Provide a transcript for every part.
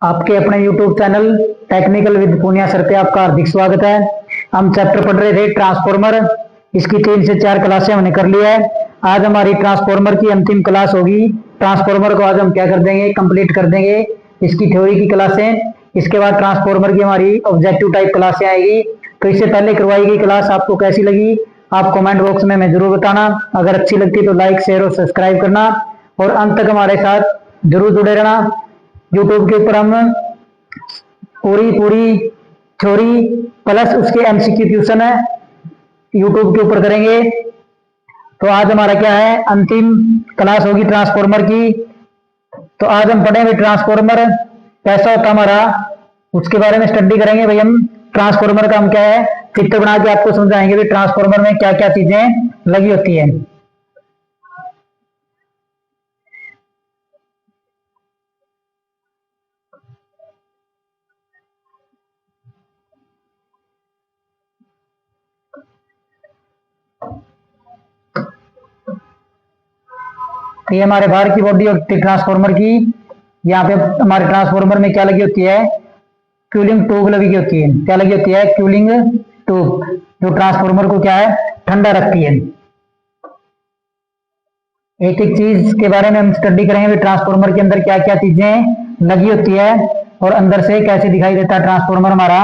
आपके अपने YouTube channel technical with Poonia sir पे आपका हार्दिक स्वागत है। हम चैप्टर पढ़ रहे थे ट्रांसफॉर्मर। इसकी 3 से 4 क्लासें हमने कर ली है। आज हमारी ट्रांसफॉर्मर की अंतिम क्लास होगी। ट्रांसफॉर्मर को आज हम क्या कर देंगे, कंप्लीट कर देंगे इसकी थ्योरी की क्लासें। इसके बाद ट्रांसफॉर्मर की हमारी ऑब्जेक्टिव टाइप क्लासें आएगी। तो इससे पहले करवाई गई क्लास आपको कैसी लगी आप कमेंट बॉक्स में हमें जरूर बताना। अगर अच्छी लगती तो लाइक शेयर और सब्सक्राइब करना और अंत तक हमारे साथ जरूर जुड़े रहना। यूट्यूब के ऊपर हम पूरी थ्योरी प्लस उसके एमसीक्यू क्वेश्चन है यूट्यूब के ऊपर करेंगे। तो आज हमारा क्या है, अंतिम क्लास होगी ट्रांसफॉर्मर की। तो आज हम पढ़ेंगे ट्रांसफॉर्मर कैसा होता हमारा, उसके बारे में स्टडी करेंगे। भाई हम ट्रांसफॉर्मर का हम क्या है, चित्र बना के आपको समझाएंगे भाई ट्रांसफॉर्मर में क्या क्या चीजें लगी होती है। तो ये हमारे बाहर की बॉडी होती है ट्रांसफॉर्मर की। यहाँ पे हमारे ट्रांसफॉर्मर में क्या लगी होती है, कूलिंग ट्यूब लगी होती है। क्या लगी होती है, कूलिंग ट्यूब, जो ट्रांसफॉर्मर को क्या है, ठंडा रखती है। एक एक चीज के बारे में हम स्टडी करेंगे, ट्रांसफॉर्मर के अंदर क्या क्या चीजें लगी होती है और अंदर से कैसे दिखाई देता है ट्रांसफॉर्मर हमारा।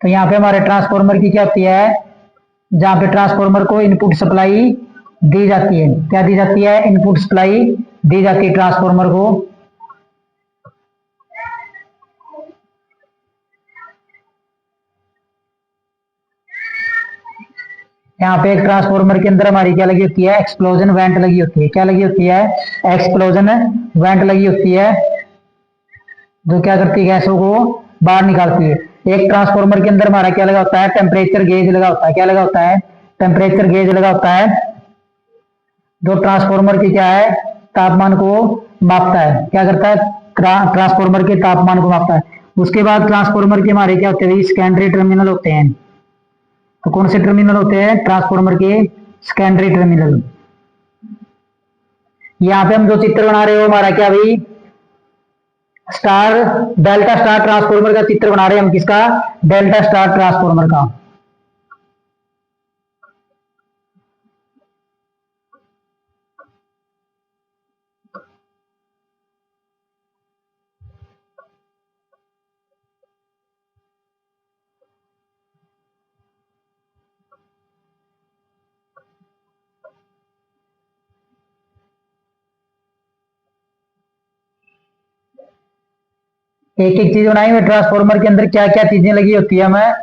तो यहाँ पे हमारे ट्रांसफॉर्मर की क्या होती है, जहां पे ट्रांसफॉर्मर को इनपुट सप्लाई दी जाती है। क्या दी जाती है, इनपुट सप्लाई दी जाती है ट्रांसफॉर्मर को। यहाँ पे एक ट्रांसफॉर्मर के अंदर हमारी क्या लगी होती है, एक्सप्लोजन वेंट लगी होती है। क्या लगी होती है, एक्सप्लोजन वेंट लगी होती है, जो क्या करती है, गैसों को बाहर निकालती है। एक ट्रांसफॉर्मर के अंदर हमारा क्या लगा होता है, टेम्परेचर गेज लगा होता है। क्या लगा होता है, टेम्परेचर गेज लगा होता है, जो ट्रांसफॉर्मर की क्या है, तापमान को मापता है। क्या करता है, ट्रांसफॉर्मर के तापमान को मापता है। उसके बाद ट्रांसफॉर्मर के हमारे क्या होते हैं, सेकेंडरी टर्मिनल होते हैं। तो कौन से टर्मिनल होते हैं, ट्रांसफॉर्मर के सेकेंडरी टर्मिनल। यहाँ पे हम जो चित्र बना रहे हो हमारा क्या भाई, स्टार डेल्टा स्टार ट्रांसफॉर्मर का चित्र बना रहे हैं हम। किसका, डेल्टा स्टार ट्रांसफॉर्मर का। एक एक चीज बनाई हुई ट्रांसफॉर्मर के अंदर क्या क्या चीजें लगी होती है हमें,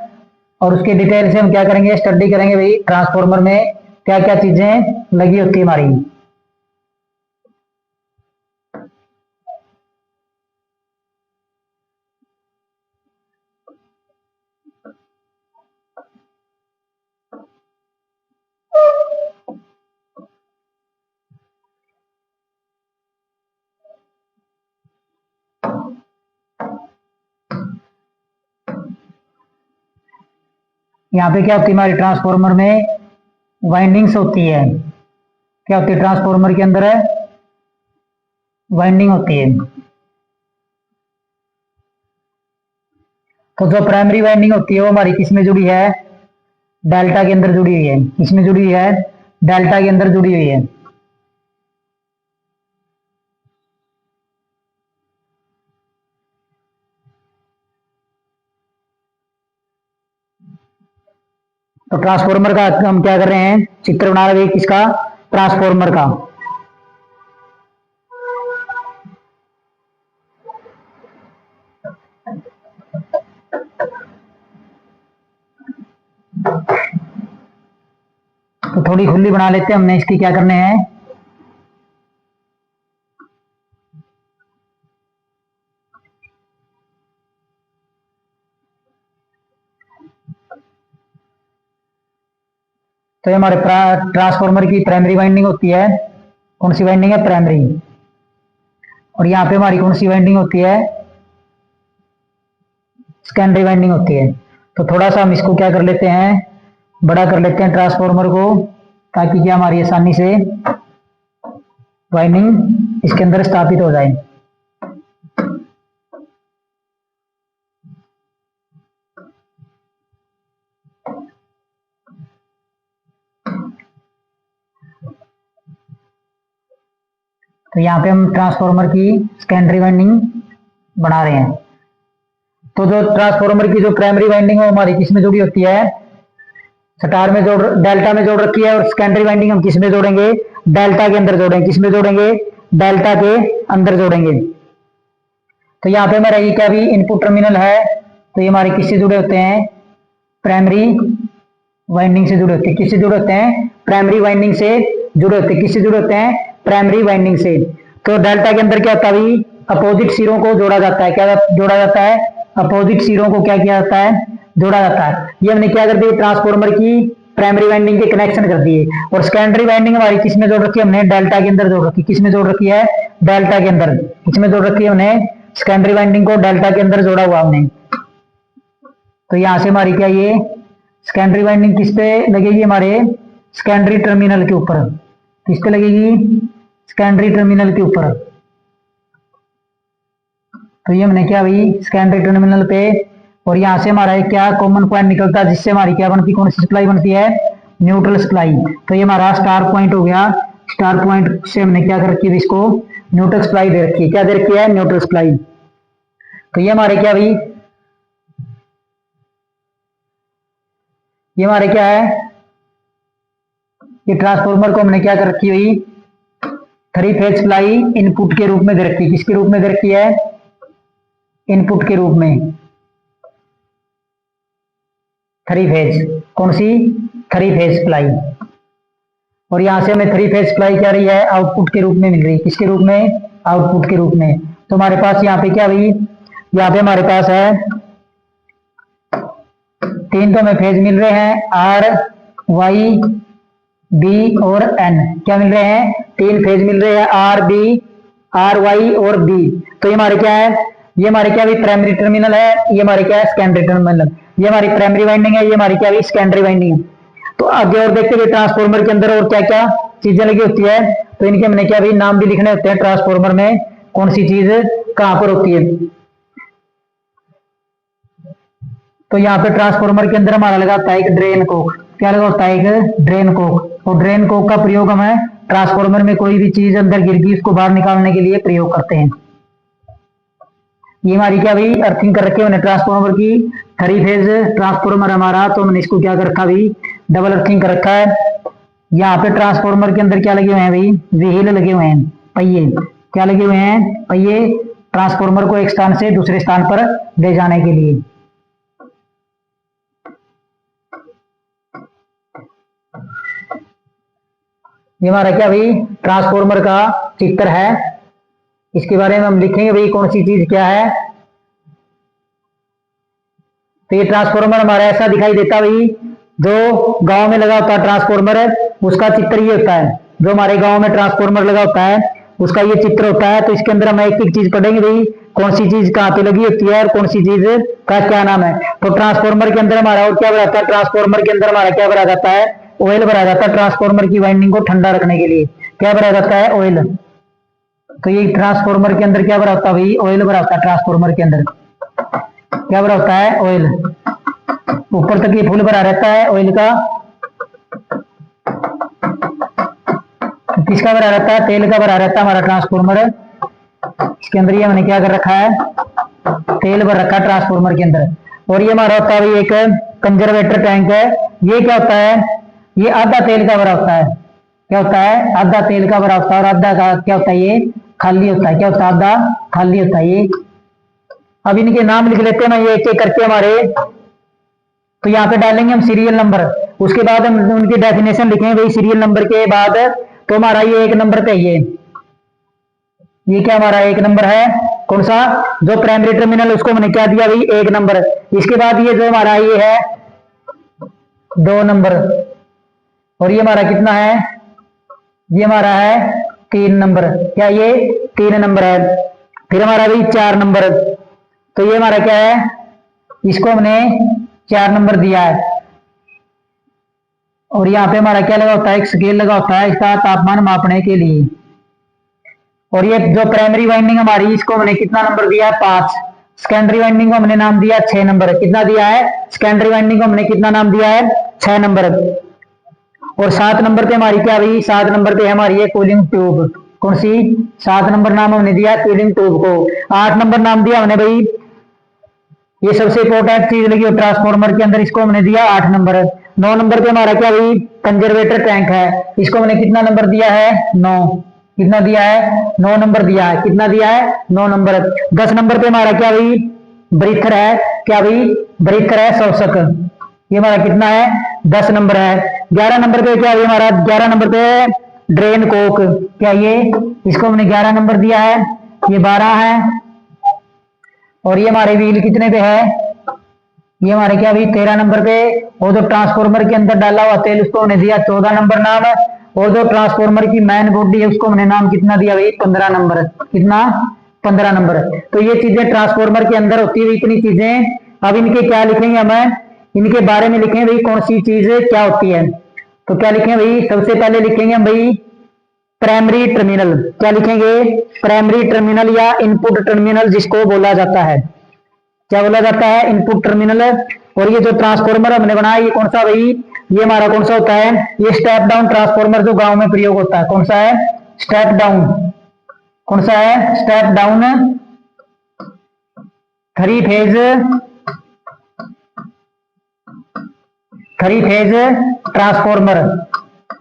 और उसके डिटेल से हम क्या करेंगे, स्टडी करेंगे भाई ट्रांसफॉर्मर में क्या क्या चीजें लगी होती है हमारी। यहाँ पे क्या होती है हमारी ट्रांसफॉर्मर में, वाइंडिंग्स होती है। क्या होती है ट्रांसफॉर्मर के अंदर, है वाइंडिंग होती है। तो जो प्राइमरी वाइंडिंग होती है वो हमारी किसमें जुड़ी है, डेल्टा के अंदर जुड़ी हुई है। इसमें जुड़ी हुई है, डेल्टा के अंदर जुड़ी हुई है। तो ट्रांसफॉर्मर का हम क्या कर रहे हैं, चित्र बना रहे हैं किसका, ट्रांसफॉर्मर का। तो थोड़ी खुली बना लेते हैं हमने, इसकी क्या करने हैं, तो ये हमारे ट्रांसफॉर्मर की प्राइमरी वाइंडिंग होती है। कौन सी वाइंडिंग है, प्राइमरी। और यहाँ पे हमारी कौन सी वाइंडिंग होती है, सेकेंडरी वाइंडिंग होती है। तो थोड़ा सा हम इसको क्या कर लेते हैं, बड़ा कर लेते हैं ट्रांसफॉर्मर को, ताकि क्या हमारी आसानी से वाइंडिंग इसके अंदर स्थापित हो जाए। तो यहाँ पे हम ट्रांसफॉर्मर की सेकेंडरी वाइंडिंग बना रहे हैं। तो जो ट्रांसफॉर्मर की जो प्राइमरी वाइंडिंग है हमारी किस में जुड़ी होती है, स्टार में जोड़, डेल्टा में जोड़ रखी है, और सेकेंडरी वाइंडिंग हम किस में जोड़ेंगे, डेल्टा के अंदर जोड़ेंगे। किस में जोड़ेंगे, डेल्टा के अंदर जोड़ेंगे। तो यहाँ पे हमारा ये क्या भी इनपुट टर्मिनल है, तो ये हमारे किससे जुड़े होते हैं, प्राइमरी वाइंडिंग से जुड़े होते हैं। किससे जुड़े होते हैं, प्राइमरी वाइंडिंग से जुड़े होते हैं। किससे जुड़े होते हैं, प्राइमरी वाइंडिंग से। तो डेल्टा के अंदर क्या होता है, अपोजिट सिरों को जोड़ा जाता है। क्या जोड़ा जाता है, अपोजिट सिरों को क्या किया जाता है, जोड़ा जाता है। ये हमने क्या कर दिया, ट्रांसफॉर्मर की प्राइमरी वाइंडिंग के कनेक्शन कर दिए। और सेकेंडरी वाइंडिंग हमारी किस में जोड़ रखी है, हमने डेल्टा के अंदर जोड़ रखी। किस में जोड़ रखी है, डेल्टा के अंदर। किसमें जोड़ रखी है, हमने सेकेंडरी वाइंडिंग को डेल्टा के अंदर जोड़ा हुआ हमने। तो यहां से हमारी क्या ये सेकेंडरी वाइंडिंग किस पे लगेगी, हमारे सेकेंडरी टर्मिनल के ऊपर। किस पे लगेगी, सेकेंडरी टर्मिनल के ऊपर। तो ये हमने क्या भाई सेकेंडरी टर्मिनल पे, और यहां से हमारा एक क्या कॉमन पॉइंट निकलता है, जिससे हमारी क्या बनती है, कौन सी सप्लाई बनती है, न्यूट्रल सप्लाई। तो ये हमारा स्टार पॉइंट हो गया। स्टार पॉइंट से हमने क्या कर रखी है, इसको न्यूट्रल सप्लाई दे रखी है। क्या दे रखी है, न्यूट्रल सप्लाई। तो ये हमारे क्या भाई, ये हमारे क्या है, ये ट्रांसफॉर्मर को हमने क्या कर रखी हुई, 3 फेज सप्लाई इनपुट के रूप में दे रखी है। किसके रूप में दे रखी है, इनपुट के रूप में 3 फेज। कौन सी, 3 फेज सप्लाई। और यहां से हमें 3 फेज सप्लाई क्या रही है, आउटपुट के रूप में मिल रही है। किसके रूप में, आउटपुट के रूप में। तो हमारे पास यहाँ पे क्या भाई, यहाँ पे हमारे पास है 3 तो हमें फेज मिल रहे हैं, आर वाई बी और एन। क्या मिल रहे हैं, 3 फेज मिल रहे हैं, आर बी, आर वाई और बी। तो ये हमारे क्या है, ये हमारे क्या भी प्राइमरी टर्मिनल है, ये हमारे क्या है सेकेंडरी टर्मिनल। ये हमारी प्राइमरी वाइंडिंग है, ये हमारी क्या है सेकेंडरी वाइंडिंग है। तो आगे और देखते हुए ट्रांसफॉर्मर के अंदर और क्या क्या चीजें लगी होती है, तो इनके हमने क्या भी नाम भी लिखने होते हैं। ट्रांसफॉर्मर में कौन सी चीज कहां पर होती है। तो यहाँ पे ट्रांसफॉर्मर के अंदर हमारा लगा होता है एक ड्रेन कोक। क्या लगा होता है, एक ड्रेन कोक। और ड्रेन कोक का प्रयोग हमें ट्रांसफॉर्मर में कोई भी चीज अंदर गिर गई उसको बाहर निकालने के लिए प्रयोग करते हैं। ये हमारी क्या भाई अर्थिंग कर रखी है हमने ट्रांसफॉर्मर की, 3 फेज ट्रांसफॉर्मर हमारा। तो हमने इसको क्या कर रखा भाई, डबल अर्थिंग कर रखा है। यहाँ पे ट्रांसफॉर्मर के अंदर क्या लगे हुए हैं भाई, व्हील लगे हुए हैं, पहिए। क्या लगे हुए हैं, पहिए, ट्रांसफॉर्मर को एक स्थान से दूसरे स्थान पर ले जाने के लिए। ये हमारा क्या भाई ट्रांसफॉर्मर का चित्र है। इसके बारे में हम लिखेंगे भाई कौन सी चीज क्या है। तो ये ट्रांसफॉर्मर हमारा ऐसा दिखाई देता भाई, जो गांव में लगा होता है ट्रांसफॉर्मर है उसका चित्र ये होता है। जो हमारे गांव में ट्रांसफॉर्मर लगा होता है उसका ये चित्र होता है। तो इसके अंदर हम एक एक चीज पढ़ेंगे भाई, कौन सी चीज कहाँ पे लगी होती है और कौन सी चीज का क्या नाम है। तो ट्रांसफॉर्मर के अंदर हमारा और क्या भरा जाता है, ट्रांसफॉर्मर के अंदर हमारा क्या भरा जाता है, ऑयल भरा जाता है। ट्रांसफॉर्मर की वाइंडिंग को ठंडा रखने के लिए क्या भरा जाता है, ऑयल। तो ये ट्रांसफॉर्मर के अंदर क्या भरा होता है भाई, ऑयल भरा होता है। ट्रांसफॉर्मर के अंदर क्या भरा होता है, ऑयल। ऊपर तक ये फुल भरा रहता है ऑयल का। किसका भरा रहता है, तेल का भरा रहता है हमारा ट्रांसफॉर्मर। इसके अंदर ये हमने क्या कर रखा है, तेल भर रखा है ट्रांसफॉर्मर के अंदर। और ये हमारा होता है भाई एक कंजर्वेटर टैंक है। ये क्या होता है, ये आधा तेल का भरा होता है। क्या होता है, आधा तेल का भरा होता है। और आधा का क्या होता है, ये खाली होता है। क्या होता है, आधा खाली होता है ये। अब इनके नाम लिख लेते हैं ना ये एक एक करके हमारे। तो यहाँ पे डालेंगे हम सीरियल नंबर, उसके बाद हम उनकी डेफिनेशन लिखेंगे भाई सीरियल नंबर के बाद। तो हमारा ये 1 नंबर पे ये क्या हमारा 1 नंबर है, कौन सा, जो प्राइमरी टर्मिनल उसको मैंने क्या दिया भाई 1 नंबर। इसके बाद ये जो हमारा ये है 2 नंबर। और ये हमारा कितना है, ये हमारा है 3 नंबर। क्या ये 3 नंबर है। फिर हमारा भाई 4 नंबर। तो ये हमारा क्या है इसको हमने 4 नंबर दिया है। और यहाँ पे हमारा क्या लगा होता है, एक स्केल लगा होता है इसका तापमान मापने के लिए। और ये जो प्राइमरी वाइंडिंग हमारी, इसको हमने कितना नंबर दिया है, 5। सेकेंडरी वाइंडिंग को हमने नाम दिया 6 नंबर। कितना दिया है, सेकेंडरी वाइंडिंग को हमने कितना नाम दिया है, 6 नंबर। और 7 नंबर पे हमारी क्या हुई, 7 नंबर पे हमारी है कूलिंग ट्यूब। कौन सी, 7 नंबर नाम हमने दिया कूलिंग ट्यूब को। 8 नंबर नाम दिया हमने भाई, ये सबसे इंपॉर्टेंट चीज लगी हो ट्रांसफार्मर के अंदर, इसको हमने दिया 8 नंबर। 9 नंबर पे हमारा क्या हुई, कंजर्वेटर टैंक है, इसको हमने कितना नंबर दिया है, 9। कितना दिया है, 9 नंबर दिया है। कितना दिया है, 9 नंबर। 10 नंबर पे हमारा क्या हुई, ब्रीथर है। क्या हुई, ब्रीथर है, शोषक। ये हमारा कितना है, 10 नंबर है। 11 नंबर पे क्या हुई हमारा, 11 नंबर पे ड्रेन कोक। क्या ये, इसको हमने 11 नंबर दिया है। ये 12 है। और ये हमारे व्हील कितने पे है, ये हमारे क्या भी 13 नंबर पे। और जो ट्रांसफार्मर के अंदर डाला हुआ तेल, उसको हमने दिया 14 नंबर नाम। और जो ट्रांसफार्मर की मेन बॉडी है, उसको हमने नाम कितना दिया भाई, 15 नंबर। कितना, 15 नंबर। तो ये चीजें ट्रांसफार्मर के अंदर होती है, इतनी चीजें। अब इनके क्या लिखेंगे हमें, इनके बारे में लिखेंगे भाई कौन सी चीज क्या होती है। तो क्या लिखेंगे भाई, सबसे पहले लिखेंगे हम भाई प्राइमरी टर्मिनल। क्या लिखेंगे, प्राइमरी टर्मिनल या इनपुट टर्मिनल जिसको बोला जाता है। क्या बोला जाता है, इनपुट टर्मिनल। और ये जो ट्रांसफार्मर हमने बनाया, ये कौन सा भाई, ये हमारा कौन सा होता है, ये स्टेप डाउन ट्रांसफार्मर जो गांव में प्रयोग होता है। कौन सा है, स्टेप डाउन। कौन सा है, step down 3 phase, 3 phase transformer.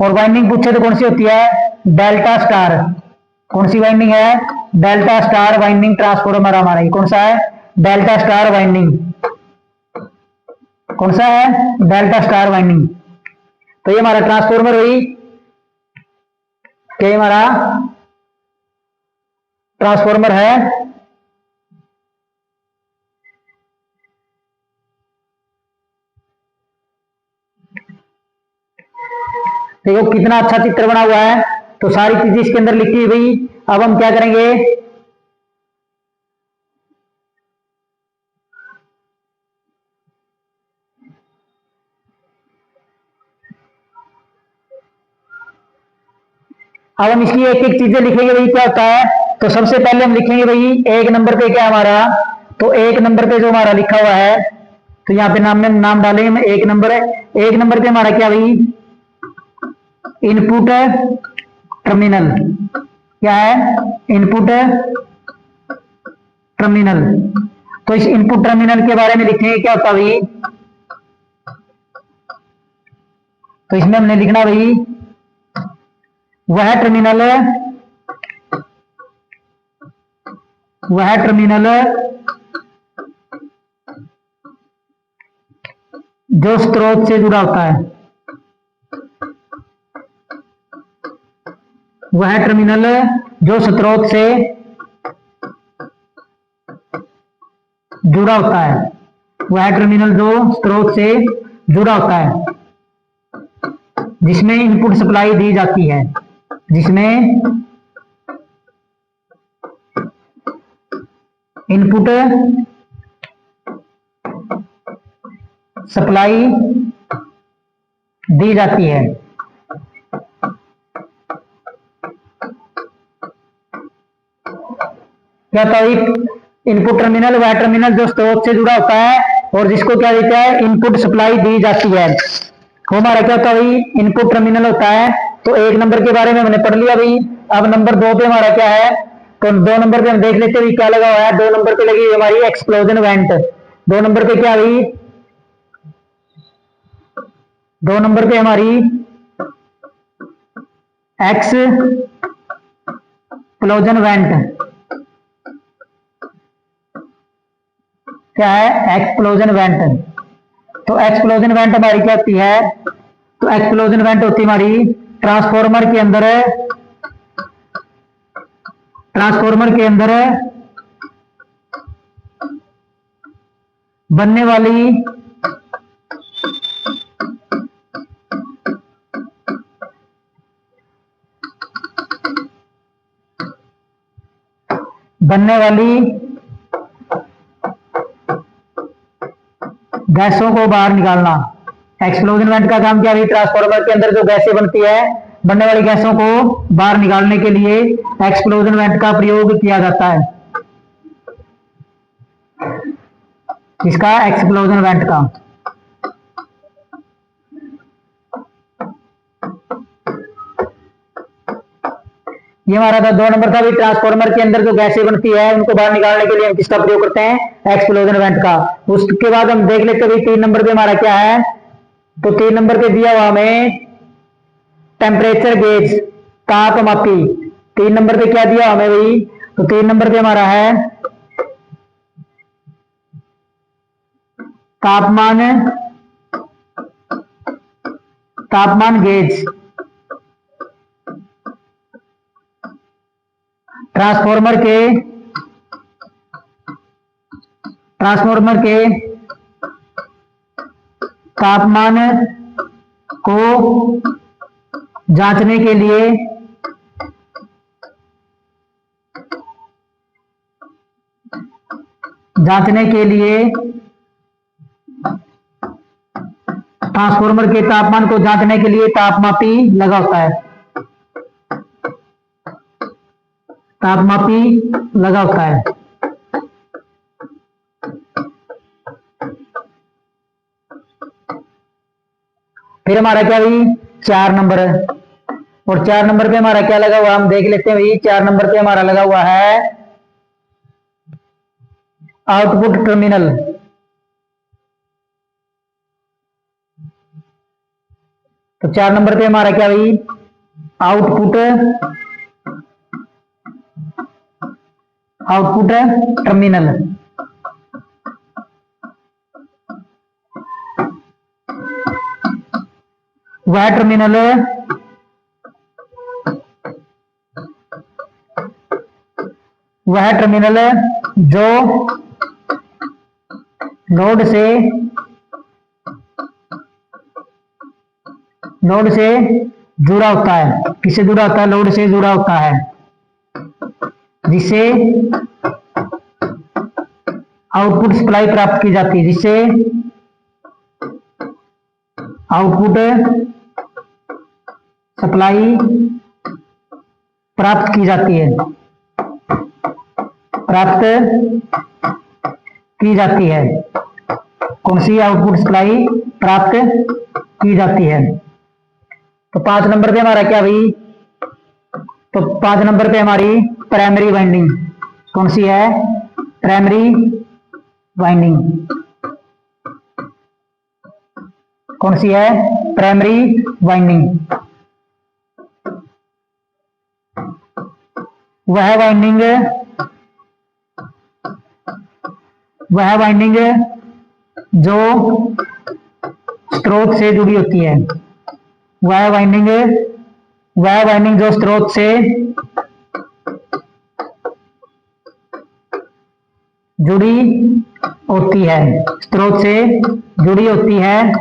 और वाइंडिंग पूछे तो कौन सी होती है, डेल्टा स्टार। कौन सी वाइंडिंग है, डेल्टा स्टार वाइंडिंग ट्रांसफार्मर हमारा। ये कौन सा है, डेल्टा स्टार वाइंडिंग। कौन सा है, डेल्टा स्टार वाइंडिंग। तो ये हमारा ट्रांसफार्मर हुई, क्या हमारा ट्रांसफार्मर है। देखो कितना अच्छा चित्र बना हुआ है। तो सारी चीजें इसके अंदर लिखी हुई। अब हम क्या करेंगे, अब हम इसकी एक एक चीजें लिखेंगे भाई क्या होता है। तो सबसे पहले हम लिखेंगे भाई 1 नंबर पे क्या हमारा, तो 1 नंबर पे जो हमारा लिखा हुआ है, तो यहाँ पे नाम में नाम डालेंगे हम 1 नंबर है। 1 नंबर पे हमारा क्या भाई, इनपुट टर्मिनल। क्या है, इनपुट टर्मिनल। तो इस इनपुट टर्मिनल के बारे में लिखेंगे क्या होता भाई, तो इसमें हमने लिखना भाई वह टर्मिनल, वह टर्मिनल जो स्रोत से जुड़ा होता है। वह टर्मिनल जो स्रोत से जुड़ा होता है। वह टर्मिनल जो स्रोत से जुड़ा होता है, जिसमें इनपुट सप्लाई दी जाती है, जिसमें इनपुट सप्लाई दी जाती है। क्या था, इनपुट टर्मिनल वह टर्मिनल जो स्रोत से जुड़ा होता है और जिसको क्या देता है, इनपुट सप्लाई दी जाती है। वो हमारा क्या होता है भाई, इनपुट टर्मिनल होता है। तो 1 नंबर के बारे में हमने पढ़ लिया भाई। अब नंबर 2 पे हमारा क्या है, तो 2 नंबर पे हम देख लेते हैं क्या लगा हुआ है। 2 नंबर पे लगी हमारी एक्सप्लोजन वेंट। 2 नंबर पे क्या हुई, 2 नंबर पे हमारी एक्सप्लोजन वेंट। क्या है, एक्सप्लोजन वेंट। तो एक्सप्लोजन वेंट हमारी क्या होती है, तो एक्सप्लोजन वेंट होती है हमारी ट्रांसफार्मर के अंदर, ट्रांसफार्मर के अंदर बनने वाली बनने वाली गैसों को बाहर निकालना। एक्सप्लोजन वेंट का काम क्या है? ट्रांसफार्मर के अंदर जो गैसें बनती है, बनने वाली गैसों को बाहर निकालने के लिए एक्सप्लोजन वेंट का प्रयोग किया जाता है। इसका एक्सप्लोजन वेंट का। ये हमारा था 2 नंबर का भी, ट्रांसफार्मर के अंदर जो गैसें बनती है उनको बाहर निकालने के लिए हम किसका प्रयोग करते हैं? एक्सप्लोजन वेंट का। उसके बाद हम देख लेते हैं 3 नंबर पे हमारा क्या है। तो 3 नंबर पे दिया हुआ हमें टेम्परेचर गेज, तापमापी। 3 नंबर पे क्या दिया हमें भाई? तो 3 नंबर पे हमारा है तापमान, तापमान गेज। ट्रांसफार्मर के तापमान को जांचने के लिए ट्रांसफार्मर के तापमान को जांचने के लिए तापमापी लगा होता है। तापमापी लगा होता है। फिर हमारा क्या भाई? 4 नंबर। और 4 नंबर पे हमारा क्या लगा हुआ? हम देख लेते हैं भाई। 4 नंबर पे हमारा लगा हुआ है आउटपुट टर्मिनल। तो 4 नंबर पे हमारा क्या भाई? Output terminal. वह टर्मिनल जो लोड से जुड़ा होता है। किससे जुड़ा होता है? लोड से जुड़ा होता है, जिससे आउटपुट सप्लाई प्राप्त की जाती है। जिससे आउटपुट सप्लाई प्राप्त की जाती है। कौन सी आउटपुट सप्लाई प्राप्त की जाती है? तो 5 नंबर पे हमारा क्या भाई? तो 5 नंबर पे हमारी प्राइमरी वाइंडिंग। कौन सी है? Primary winding. कौन सी है? Primary winding. वह वाइंडिंग जो स्रोत से जुड़ी होती है। वह वाइंडिंग जो स्रोत से जुड़ी होती है, स्रोत से जुड़ी होती है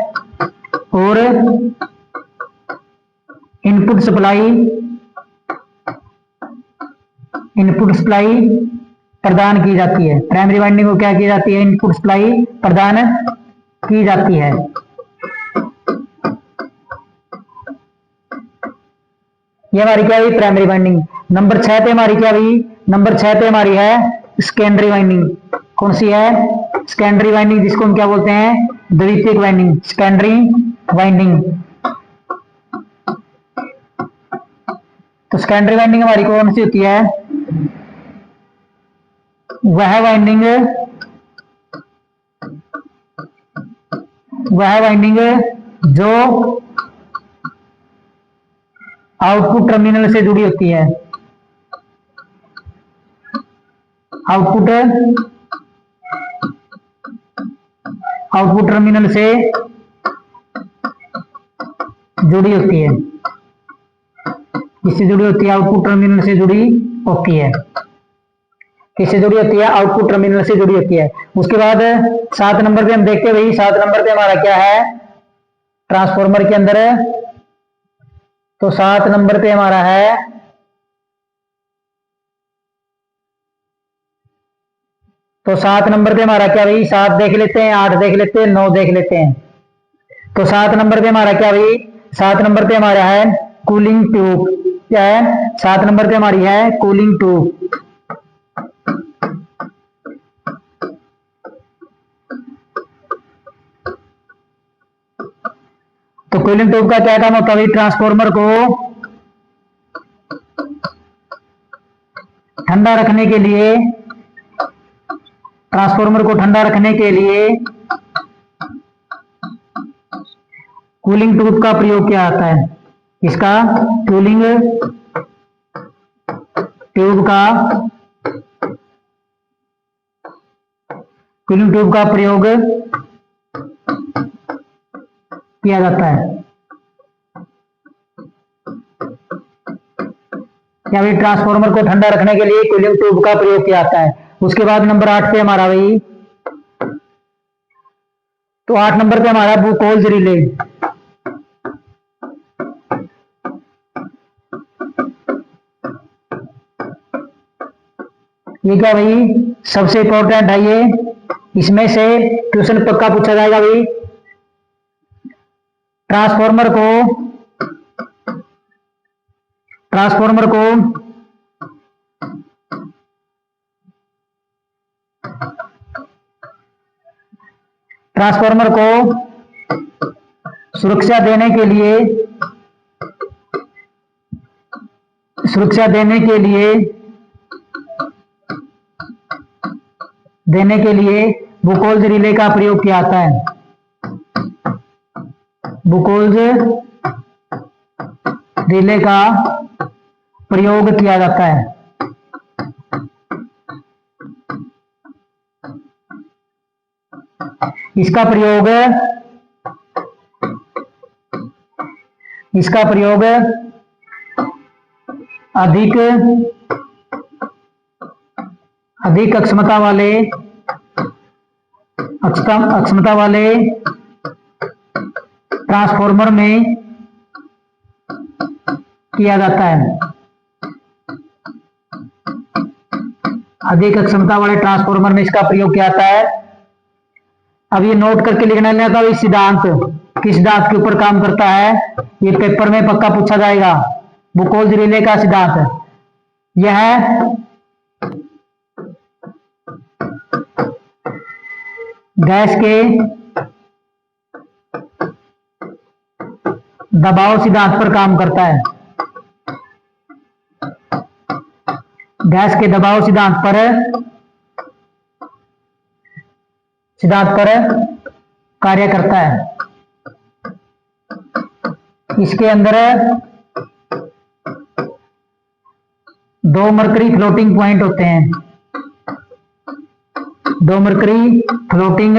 और इनपुट सप्लाई प्रदान की जाती है। प्राइमरी वाइंडिंग को क्या की जाती है? इनपुट सप्लाई प्रदान की जाती है। ये हमारी क्या हुई? Primary winding. नंबर 6 पे हमारी क्या हुई? नंबर 6 पे हमारी है सेकेंडरी वाइंडिंग। कौन सी है? सेकेंडरी वाइंडिंग, जिसको हम क्या बोलते हैं? द्वितीयक वाइंडिंग। Secondary winding. तो सेकेंडरी वाइंडिंग हमारी कौन सी होती है? वह वाइंडिंग जो आउटपुट टर्मिनल से जुड़ी होती है। आउटपुट टर्मिनल से जुड़ी होती है। किससे जुड़ी होती है? आउटपुट टर्मिनल से जुड़ी होती है। किससे जुड़ी होती है? आउटपुट टर्मिनल से जुड़ी होती है। उसके बाद 7 नंबर पे हम देखते हैं भाई। 7 नंबर पे हमारा क्या है? ट्रांसफार्मर के अंदर। तो 7 नंबर पे हमारा है तो 7 नंबर पे हमारा क्या भाई, 7 देख लेते हैं, 8 देख लेते हैं, 9 देख लेते हैं। तो 7 नंबर पे हमारा क्या भाई, 7 नंबर पे हमारा है कूलिंग ट्यूब। क्या है, 7 नंबर पे हमारी है कूलिंग ट्यूब। तो कूलिंग ट्यूब का क्या काम होता है, ट्रांसफार्मर को ठंडा रखने के लिए, ट्रांसफार्मर को ठंडा रखने के लिए कूलिंग ट्यूब का प्रयोग किया जाता है। इसका कूलिंग ट्यूब का प्रयोग किया जाता है। क्या भाई, ट्रांसफार्मर को ठंडा रखने के लिए कूलिंग ट्यूब का प्रयोग किया जाता है। उसके बाद नंबर 8 पे हमारा भाई, तो 8 नंबर पे हमारा बुकोल्ज रिले। ये क्या भाई, सबसे इंपॉर्टेंट है ये, इसमें से क्वेश्चन पक्का पूछा जाएगा भाई। ट्रांसफार्मर को सुरक्षा देने के लिए बुकोल्ज रिले का प्रयोग किया जाता है। बुकोल्ज रिले का प्रयोग किया जाता है। इसका प्रयोग अधिक अक्षमता वाले ट्रांसफार्मर में किया जाता है। अधिक अक्षमता वाले ट्रांसफार्मर में इसका प्रयोग किया जाता है। अब ये नोट करके लिखना लेना था, सिद्धांत किस सिद्धांत के ऊपर काम करता है, ये पेपर में पक्का पूछा जाएगा। बुकोल्ज रिले का सिद्धांत यह गैस के दबाव सिद्धांत पर काम करता है। गैस के दबाव सिद्धांत पर कार्य करता है। इसके अंदर 2 मरकरी फ्लोटिंग पॉइंट होते हैं। 2 मरकरी फ्लोटिंग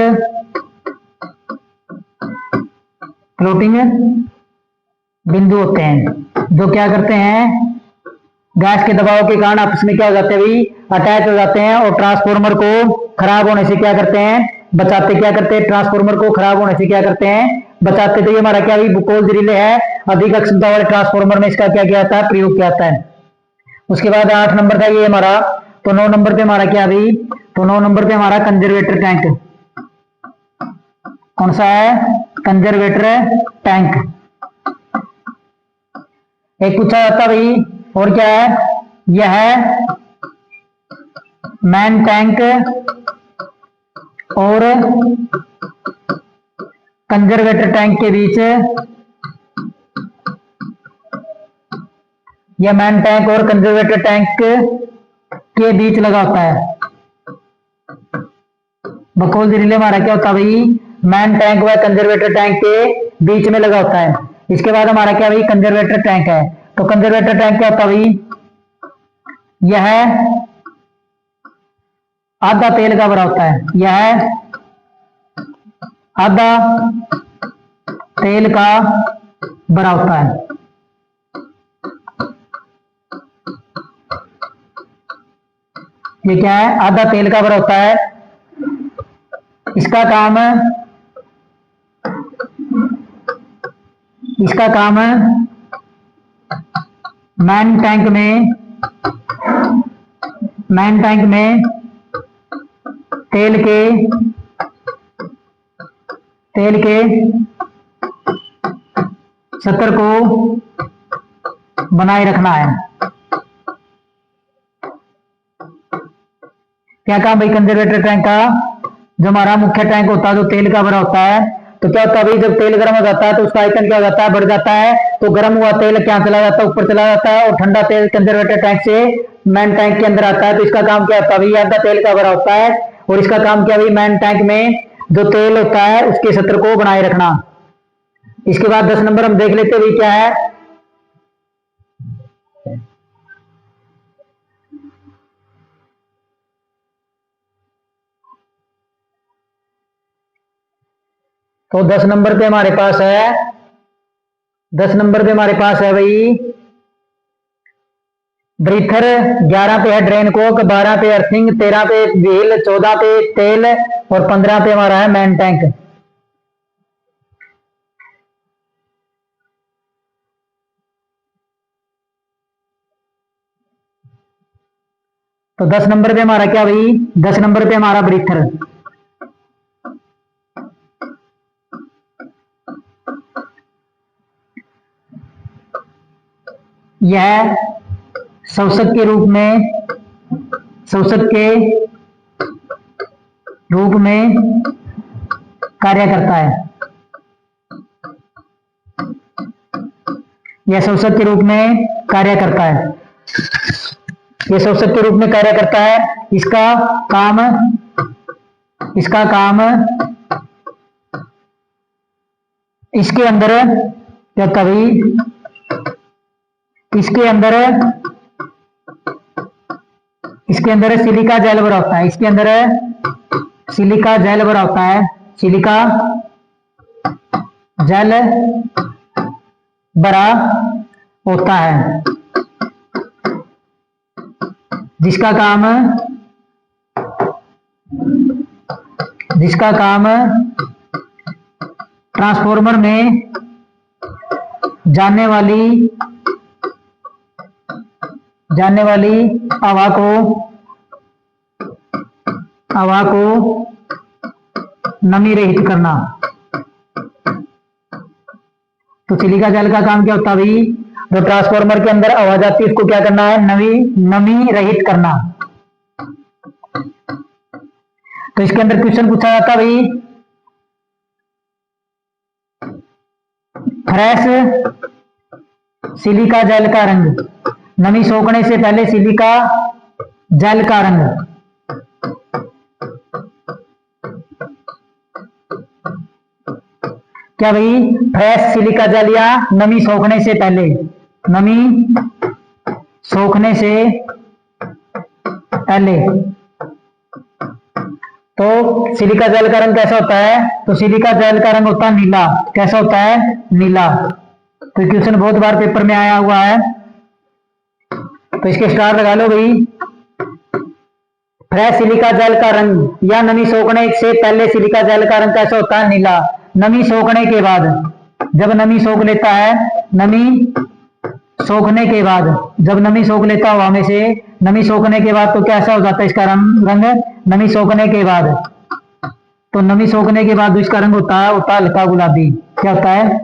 बिंदु होते हैं, जो क्या करते हैं, गैस के दबाव के कारण आपस में क्या हो जाते हैं भाई, अटैच हो जाते हैं और ट्रांसफार्मर को खराब होने से क्या करते हैं, बचाते। क्या करते हैं, ट्रांसफार्मर को खराब होने से क्या करते हैं, बचाते। तो ये हमारा क्या भाई, बुकोल्ज रिले है। अधिक अक्षमता वाले ट्रांसफार्मर में इसका क्या किया जाता है, प्रयोग किया जाता है। उसके बाद 8 नंबर था ये हमारा। तो 9 नंबर पे हमारा क्या भाई, तो 9 नंबर पे हमारा कंजर्वेटर टैंक। कौन सा है, कंजर्वेटर टैंक। एक पूछा जाता भाई, और क्या है, यह है मैन टैंक और कंजर्वेटर टैंक के बीच, यह मैन टैंक और कंजर्वेटर टैंक के बीच लगा होता है। बुकोल्ज रिले हमारा क्या होता है भाई, मैन टैंक व कंजर्वेटर टैंक के बीच में लगा होता है। इसके बाद हमारा क्या भाई, कंजर्वेटर टैंक है। तो कंजर्वेटर टैंक क्या होता है भाई, यह आधा तेल का भरा होता है। यह आधा तेल का भरा होता है। ये क्या है, आधा तेल का भरा होता है। इसका काम मैन टैंक में तेल के सतर को बनाए रखना है। क्या काम भाई कंजर्वेटर टैंक का? जो हमारा मुख्य टैंक होता है जो तेल का भरा होता है, तो क्या होता है भाई, जब तेल गर्म हो जाता है तो उसका आयतन क्या हो जाता है, बढ़ जाता है। तो गर्म हुआ तेल क्या चला जाता है, ऊपर चला जाता है, और ठंडा तेल कंजर्वेटर टैंक से मेन टैंक के अंदर आता है। तो इसका काम क्या होता है भाई, आधा तेल का भरा होता है, और इसका काम क्या भाई, मेन टैंक में जो तेल होता है उसके सत्र को बनाए रखना। इसके बाद 10 नंबर हम देख लेते भाई क्या है। तो 10 नंबर पे हमारे पास है, 10 नंबर पे हमारे पास है भाई ब्रीथर, 11 पे है ड्रेन कोक, 12 पे अर्थिंग, 13 पे व्हील, 14 पे तेल, और 15 पे हमारा है मैन टैंक। तो 10 नंबर पे हमारा क्या भाई, 10 नंबर पे हमारा ब्रीथर। यह शोषक के रूप में कार्य करता है। यह शोषक के रूप में कार्य करता है। यह शोषक के रूप में कार्य करता है। इसका काम इसके अंदर क्या कभी इसके अंदर सिलिका जेल भरा होता है। इसके अंदर सिलिका जेल भरा होता है। सिलिका जेल भरा होता है, जिसका काम ट्रांसफॉर्मर में जाने वाली हवा को नमी रहित करना। तो सिलिका जेल का काम क्या होता है भाई, जो ट्रांसफॉर्मर के अंदर हवा जाती है उसको क्या करना है, नमी रहित करना। तो इसके अंदर क्वेश्चन पूछा जाता भाई, फ्रेश सिलिका जेल का रंग, नमी सोखने से पहले सिलिका जेल का रंग। क्या भाई, फ्रेश सिलिका जेल या नमी सोखने से पहले, तो सिलिका जेल का रंग कैसा होता है, तो सिलिका जेल का रंग होता है नीला। कैसा होता है, नीला। तो क्वेश्चन बहुत बार पेपर में आया हुआ है, तो इसके स्टार लगा लो भाई। फ्रेश सिलिका जेल का रंग या नमी सोखने से पहले सिलिका जेल का रंग कैसा होता है, नीला। नमी सोखने के बाद, जब नमी सोख लेता है, जब नमी सोख लेता हवा में से, नमी सोखने के बाद तो कैसा हो जाता है इसका रंग, नमी सोखने के बाद। तो नमी सोखने के बाद इसका रंग होता है हल्का गुलाबी। क्या होता है,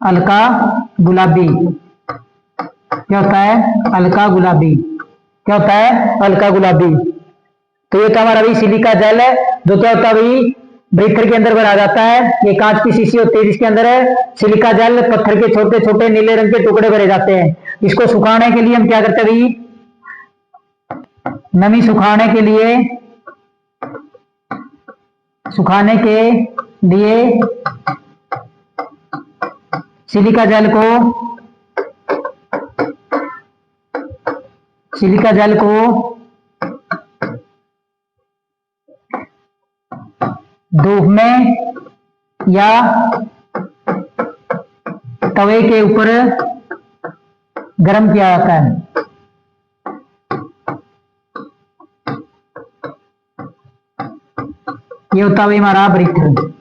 हल्का गुलाबी। क्या होता है, हल्का गुलाबी। क्या होता है, हल्का गुलाबी। तो ये था हमारा भाई सिलिका जेल है, जो क्या होता है भाई, ब्रीथर के अंदर भरा जाता है। ये कांच की शीशी होती है जिसके अंदर सिलिका जेल, पत्थर के छोटे छोटे नीले रंग के टुकड़े भरे जाते हैं। इसको सुखाने के लिए हम क्या करते हैं भाई, नमी सुखाने के लिए सिलिका जेल को धूप में या तवे के ऊपर गर्म किया जाता है। ये होता है हमारा ब्रीथर।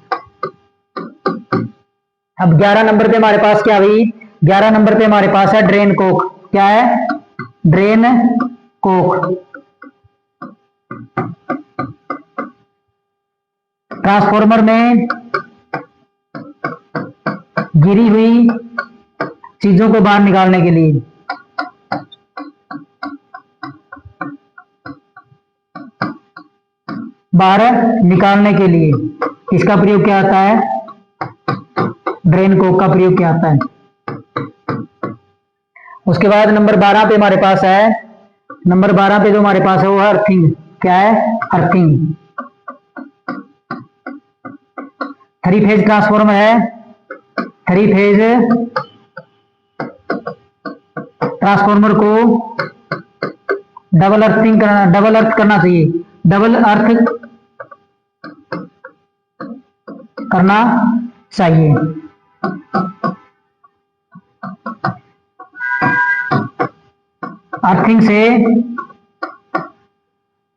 अब 11 नंबर पे हमारे पास क्या भाई, 11 नंबर पे हमारे पास है ड्रेन कोक। क्या है, ड्रेन कोक। ट्रांसफॉर्मर में गिरी हुई चीजों को बाहर निकालने के लिए, इसका प्रयोग क्या आता है? ड्रेन कोक का प्रयोग क्या आता है। उसके बाद नंबर 12 पे हमारे पास है, नंबर 12 पे जो हमारे पास है वो है अर्थिंग। क्या है? अर्थिंग। 3 फेज ट्रांसफॉर्मर है। 3 फेज ट्रांसफॉर्मर को डबल अर्थ करना चाहिए। डबल अर्थ करना चाहिए। अर्थिंग से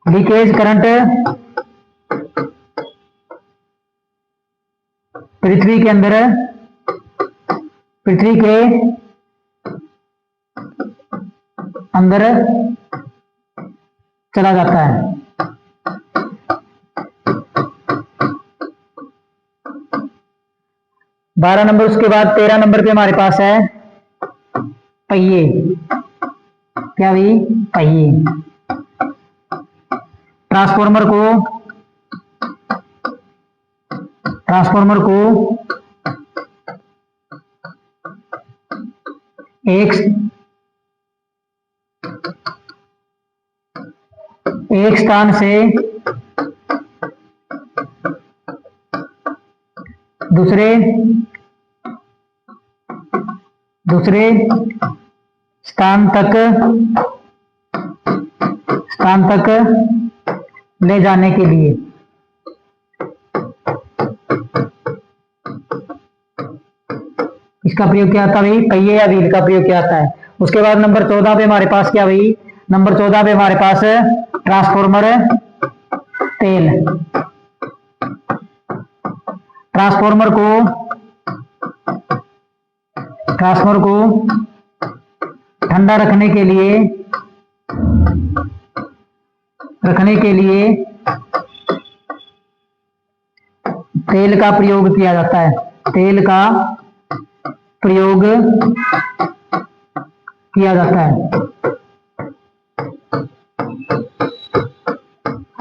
लीकेज करंट पृथ्वी के अंदर चला जाता है। बारह नंबर। उसके बाद 13 नंबर पे हमारे पास है पहिए। क्या भाई? पहिए। ट्रांसफॉर्मर को एक स्थान से दूसरे स्थान तक ले जाने के लिए इसका प्रयोग क्या आता है भाई? पहिए या व्हील का प्रयोग क्या आता है। उसके बाद नंबर 14 पे हमारे पास क्या भाई? नंबर 14 पे हमारे पास ट्रांसफॉर्मर तेल। ट्रांसफॉर्मर को ठंडा रखने के लिए तेल का प्रयोग किया जाता है। तेल का प्रयोग किया जाता है।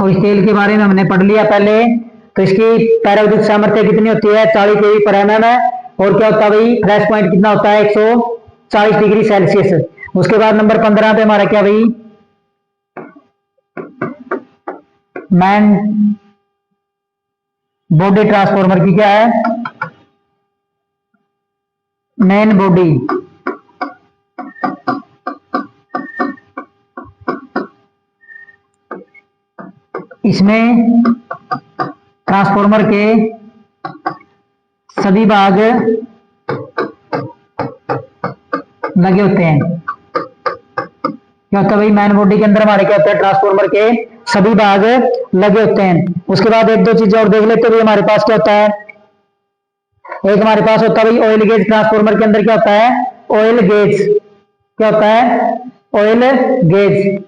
और इस तेल के बारे में हमने पढ़ लिया पहले। तो इसकी पैराविद्युत सामर्थ्य कितनी होती है? 40 केवी पर एमएम है। और क्या होता है भाई? फ्लैश पॉइंट कितना होता है? 140 डिग्री सेल्सियस। उसके बाद नंबर 15 पे हमारा क्या भाई? मैन बॉडी ट्रांसफॉर्मर की क्या है? Main body. इसमें ट्रांसफॉर्मर के सभी भाग लगे होते हैं। क्या होता है भाई? मैन बॉडी के अंदर हमारे क्या होता है? ट्रांसफॉर्मर के सभी भाग लगे होते हैं। उसके बाद एक दो चीजें और देख लेते हैं। हमारे पास क्या होता है? एक हमारे पास होता है भाई ऑयल गेज। ट्रांसफॉर्मर के अंदर क्या होता है? Oil gauge. क्या होता है? Oil gauge.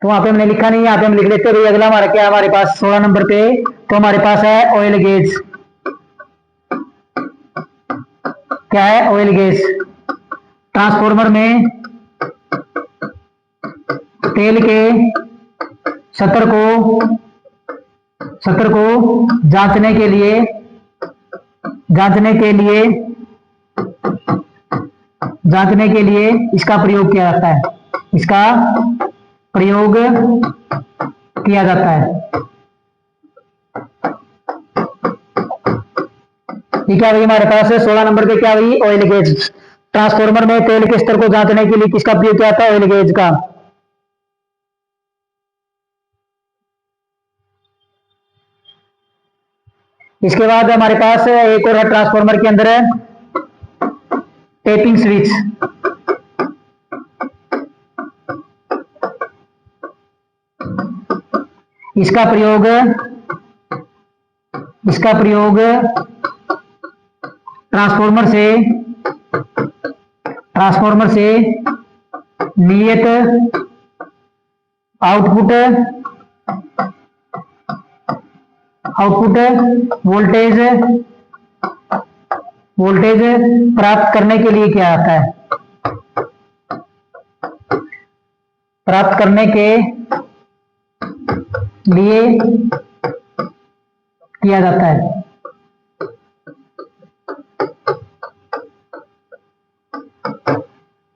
तो वहां पे हमने लिखा नहीं, यहाँ पे हम लिख लेते हैं। अगला हमारा क्या है? हमारे पास 16 नंबर पे तो हमारे पास है ऑयल गेज। क्या है? Oil gauge. ट्रांसफॉर्मर में तेल के सतर को जांचने के लिए इसका प्रयोग किया जाता है। इसका प्रयोग किया जाता है। ठीक है भाई? हमारे पास 16 नंबर पे क्या भाई? Oil gauge. ट्रांसफॉर्मर में तेल के स्तर को जांचने के लिए किसका प्रयोग किया जाता है? ऑयल गेज का। इसके बाद हमारे पास एक और है ट्रांसफॉर्मर के अंदर टेपिंग स्विच। इसका प्रयोग ट्रांसफॉर्मर से नियत आउटपुट आउटपुट वोल्टेज वोल्टेज प्राप्त करने के लिए क्या आता है, प्राप्त करने के लिए किया जाता है।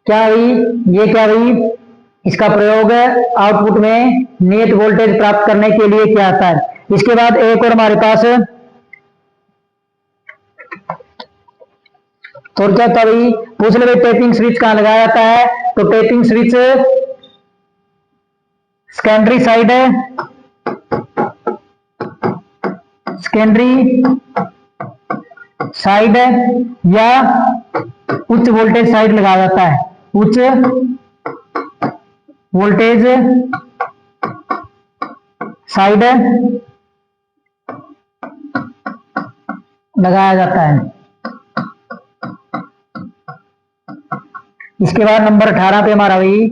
क्या हुई, ये क्या हुई, इसका प्रयोग आउटपुट में नियत वोल्टेज प्राप्त करने के लिए क्या आता है। इसके बाद एक और हमारे पास और क्या था भाई, पूछ ले भाई टेपिंग स्विच कहां लगाया जाता है, तो टेपिंग स्विच सेकेंडरी साइड है, सेकेंडरी साइड या उच्च वोल्टेज साइड लगाया जाता है, उच्च वोल्टेज साइड लगाया जाता है। इसके बाद नंबर 18 पे हमारा भाई,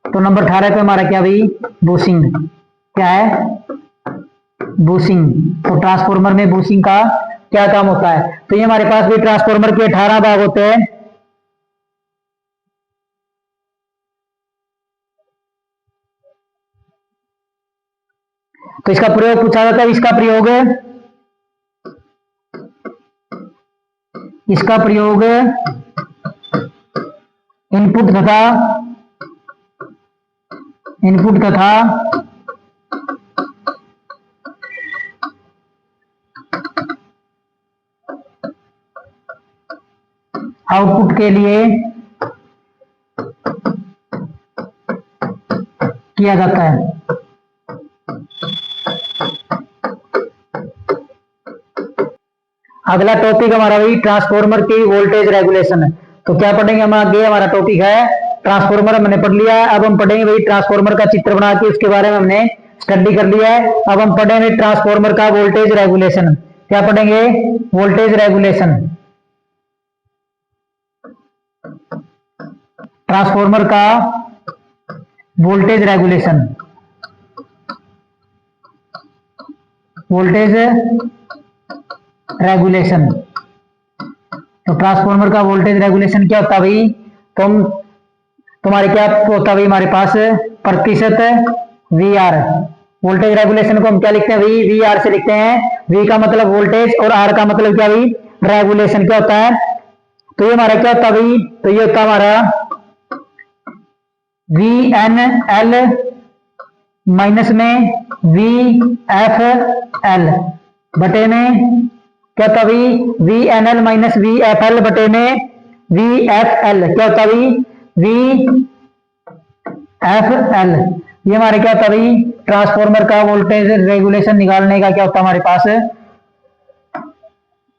तो नंबर 18 पे हमारा क्या भाई, बूसिंग, क्या है बूसिंग। तो ट्रांसफार्मर में बूसिंग का क्या काम होता है, तो ये हमारे पास भी ट्रांसफार्मर के 18 भाग होते हैं। तो इसका प्रयोग पूछा जाता है, इसका प्रयोग इनपुट तथा आउटपुट के लिए किया जाता है। अगला टॉपिक हमारा भाई ट्रांसफार्मर की वोल्टेज रेगुलेशन है। तो क्या पढ़ेंगे हम आगे, हमारा टॉपिक है ट्रांसफार्मर, हमने पढ़ लिया है। अब हम पढ़ेंगे भाई ट्रांसफार्मर का चित्र बना के, उसके बारे में हमने स्टडी कर लिया है। अब हम पढ़ेंगे ट्रांसफार्मर का वोल्टेज रेगुलेशन। क्या पढ़ेंगे, वोल्टेज रेगुलेशन, ट्रांसफार्मर का वोल्टेज रेगुलेशन, वोल्टेज रेगुलेशन। तो ट्रांसफार्मर का वोल्टेज रेगुलेशन क्या होता है भाई, तुम्हारे क्या होता है भाई, हमारे पास प्रतिशत VR। वोल्टेज रेगुलेशन को हम क्या लिखते हैं भाई, VR से लिखते हैं। V का मतलब वोल्टेज और R का मतलब क्या भाई, रेगुलेशन। क्या होता है, तो ये हमारा क्या होता है भाई, तो ये होता है हमारा VNL माइनस में VFL बटे में क्या होता भाई, VNL माइनस VFL बटे में VFL। क्या होता भाई, VFL। ये हमारे क्या होता भाई, ट्रांसफार्मर का वोल्टेज रेगुलेशन निकालने का क्या होता है हमारे पास,